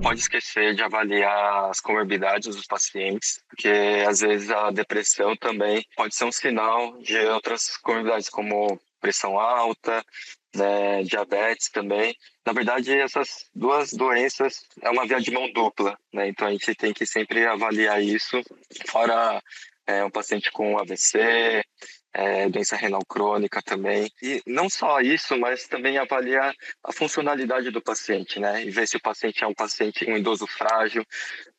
pode esquecer de avaliar as comorbidades dos pacientes, porque às vezes a depressão também pode ser um sinal de outras comorbidades, como pressão alta, né, diabetes também. Na verdade, essas duas doenças é uma via de mão dupla, né? Então a gente tem que sempre avaliar isso, fora um paciente com AVC, doença renal crônica também. E não só isso, mas também avaliar a funcionalidade do paciente, né? E ver se o paciente é um paciente, um idoso frágil,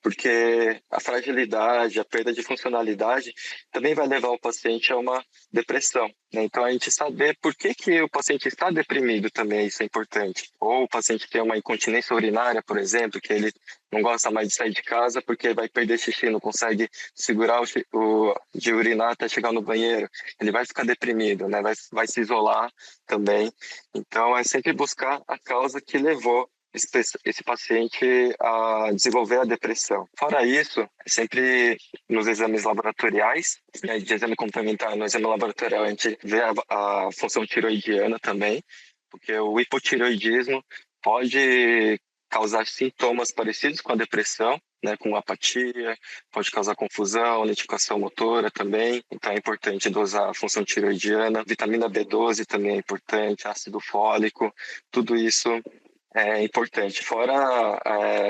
porque a fragilidade, a perda de funcionalidade também vai levar o paciente a uma depressão, né? Então, a gente saber por que o paciente está deprimido também, isso é importante. Ou o paciente tem uma incontinência urinária, por exemplo, que ele não gosta mais de sair de casa porque vai perder xixi, não consegue segurar de urinar até chegar no banheiro. Ele vai ficar deprimido, né? Vai se isolar também. Então, é sempre buscar a causa que levou esse paciente a desenvolver a depressão. Fora isso, é sempre nos exames laboratoriais, né, de exame complementar, no exame laboratorial a gente vê a função tiroidiana também, porque o hipotiroidismo pode causar sintomas parecidos com a depressão, né, com apatia, pode causar confusão, lentificação motora também, então é importante dosar a função tiroidiana, vitamina B12 também é importante, ácido fólico, tudo isso é importante. Fora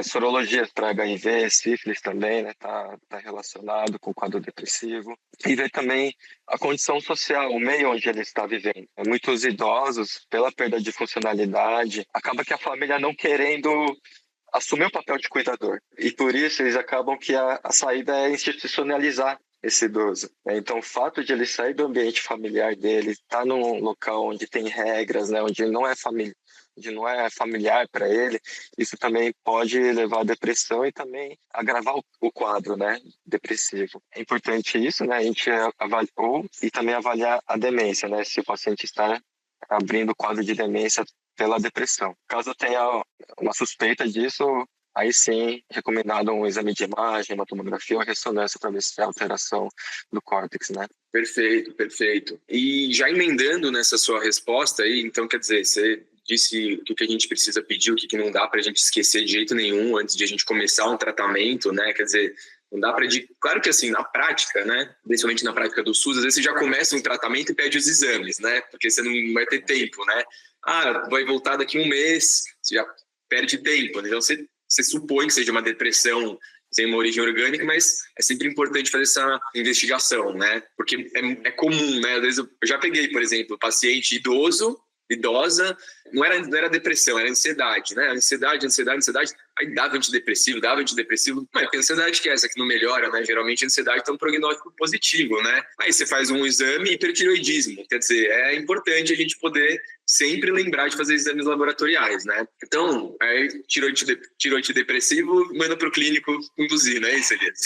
sorologias para HIV, sífilis também, né? Tá relacionado com o quadro depressivo. E ver também a condição social, o meio onde ele está vivendo. Muitos idosos, pela perda de funcionalidade, acaba que a família não querendo assumir o papel de cuidador. E por isso eles acabam que a saída é institucionalizar esse idoso. Então, o fato de ele sair do ambiente familiar dele, estar num local onde tem regras, né, onde não é familiar para ele, isso também pode levar à depressão e também agravar o quadro, né, depressivo. É importante isso, né, a gente avaliou e também avaliar a demência, né, se o paciente está abrindo o quadro de demência pela depressão. Caso tenha uma suspeita disso, aí sim, recomendado um exame de imagem, uma tomografia ou ressonância para ver se tem alteração do córtex, né? Perfeito, perfeito. E já emendando nessa sua resposta aí, então, quer dizer, você disse o que a gente precisa pedir, o que não dá para a gente esquecer de jeito nenhum antes de a gente começar um tratamento, né? Quer dizer, não dá para... Claro que assim, na prática, né? Principalmente na prática do SUS, às vezes você já começa um tratamento e pede os exames, né? Porque você não vai ter tempo, né? Ah, vai voltar daqui um mês, você já perde tempo, né? Então você supõe que seja uma depressão sem uma origem orgânica, mas é sempre importante fazer essa investigação, né? Porque é comum, né? Às vezes eu já peguei, por exemplo, paciente idosa, não era depressão, era ansiedade, né? Ansiedade, aí dava antidepressivo, mas que ansiedade que é essa que não melhora, né? Geralmente a ansiedade tem um prognóstico positivo, né? Aí você faz um exame hipertiroidismo, quer dizer, é importante a gente poder sempre lembrar de fazer exames laboratoriais, né? Então, aí tirou antidepressivo, manda para o clínico conduzir, não é isso, Elias?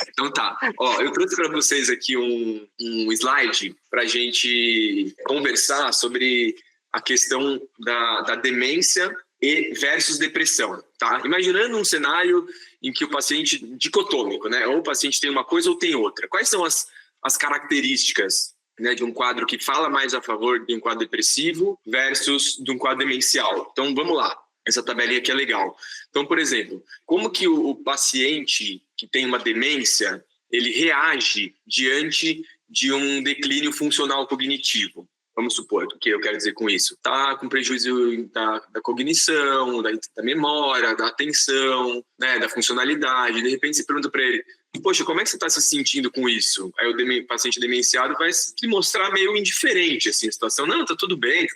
Então tá, ó, eu trouxe para vocês aqui um slide para a gente conversar sobre a questão da demência e versus depressão, tá? Imaginando um cenário em que o paciente dicotômico, né? Ou o paciente tem uma coisa ou tem outra. Quais são as características, né, de um quadro que fala mais a favor de um quadro depressivo versus de um quadro demencial? Então vamos lá, essa tabelinha aqui é legal. Então, por exemplo, como que o paciente que tem uma demência, ele reage diante de um declínio funcional cognitivo? Vamos supor, o que eu quero dizer com isso? Está com prejuízo da cognição, da memória, da atenção, né, da funcionalidade. De repente você pergunta para ele, poxa, como é que você está se sentindo com isso? Aí o paciente demenciado vai se mostrar meio indiferente, assim, a situação. Não, tá tudo bem,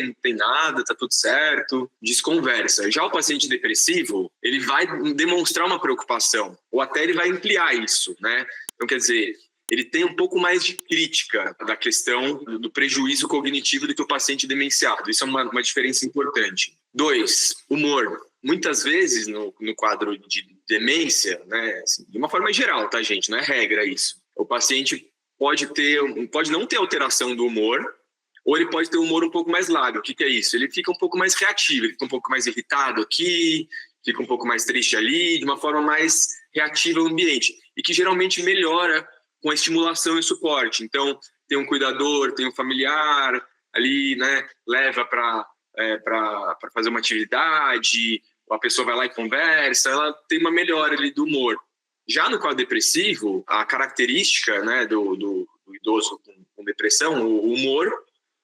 não tem nada, tá tudo certo. Desconversa. Já o paciente depressivo, ele vai demonstrar uma preocupação, ou até ele vai ampliar isso, né? Então, quer dizer, ele tem um pouco mais de crítica da questão do prejuízo cognitivo do que o paciente demenciado. Isso é uma diferença importante. 2, humor. Muitas vezes, no quadro de demência, né, assim, de uma forma geral, tá, gente? Não é regra isso. O paciente pode não ter alteração do humor, ou ele pode ter um humor um pouco mais lábil. O que é isso? Ele fica um pouco mais reativo, ele fica um pouco mais irritado aqui, fica um pouco mais triste ali, de uma forma mais reativa ao ambiente. E que geralmente melhora com a estimulação e suporte. Então, tem um cuidador, tem um familiar ali, né, leva para fazer uma atividade, a pessoa vai lá e conversa, ela tem uma melhora ali do humor. Já no quadro depressivo, a característica, né, do idoso com depressão, o humor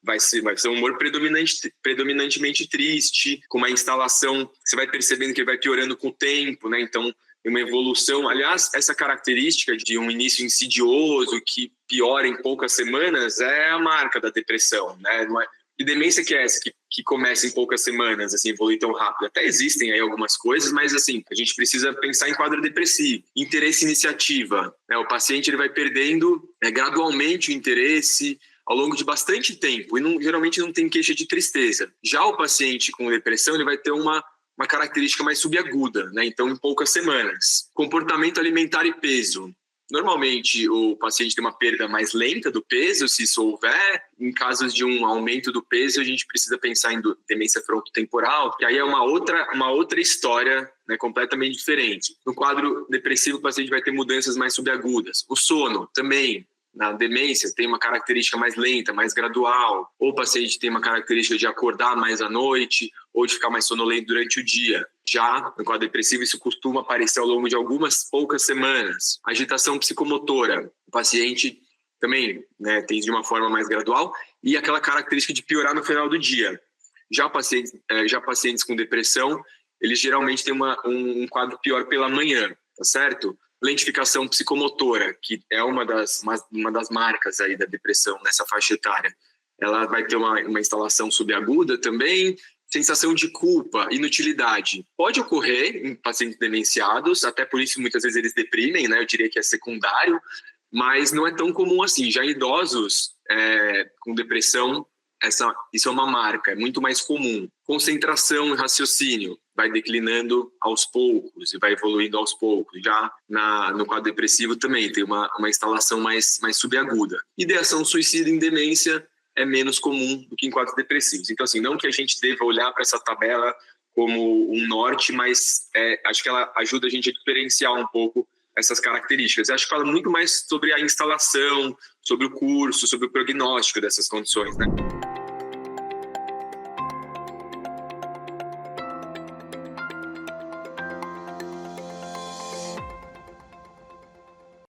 vai ser um humor predominantemente triste, com uma instalação, você vai percebendo que ele vai piorando com o tempo, né? Então, uma evolução. Aliás, essa característica de um início insidioso que piora em poucas semanas é a marca da depressão, né? Não é... Que demência que é essa que começa em poucas semanas, assim, evolui tão rápido? Até existem aí algumas coisas, mas assim, a gente precisa pensar em quadro depressivo. Interesse e iniciativa, né? O paciente ele vai perdendo gradualmente o interesse ao longo de bastante tempo e geralmente não tem queixa de tristeza. Já o paciente com depressão ele vai ter uma característica mais subaguda, né? Então, em poucas semanas. Comportamento alimentar e peso. Normalmente, o paciente tem uma perda mais lenta do peso, se isso houver. Em casos de um aumento do peso, a gente precisa pensar em demência frontotemporal, que aí é uma outra história, né, completamente diferente. No quadro depressivo, o paciente vai ter mudanças mais subagudas. O sono também. Na demência, tem uma característica mais lenta, mais gradual. Ou o paciente tem uma característica de acordar mais à noite, ou de ficar mais sonolento durante o dia. Já no quadro depressivo, isso costuma aparecer ao longo de algumas poucas semanas. Agitação psicomotora. O paciente também, né, tem de uma forma mais gradual. E aquela característica de piorar no final do dia. Já pacientes com depressão, eles geralmente têm um quadro pior pela manhã, tá certo? Lentificação psicomotora, que é uma das marcas aí da depressão nessa faixa etária. Ela vai ter uma instalação subaguda também. Sensação de culpa, inutilidade. Pode ocorrer em pacientes demenciados, até por isso muitas vezes eles deprimem, né? Eu diria que é secundário, mas não é tão comum assim. Já em idosos com depressão, isso é uma marca, é muito mais comum. Concentração e raciocínio vai declinando aos poucos e vai evoluindo aos poucos. Já no quadro depressivo também tem uma instalação mais subaguda. Ideação suicida em demência é menos comum do que em quadros depressivos. Então, assim, não que a gente deva olhar para essa tabela como um norte, mas acho que ela ajuda a gente a diferenciar um pouco essas características. Eu acho que fala muito mais sobre a instalação, sobre o curso, sobre o prognóstico dessas condições, né?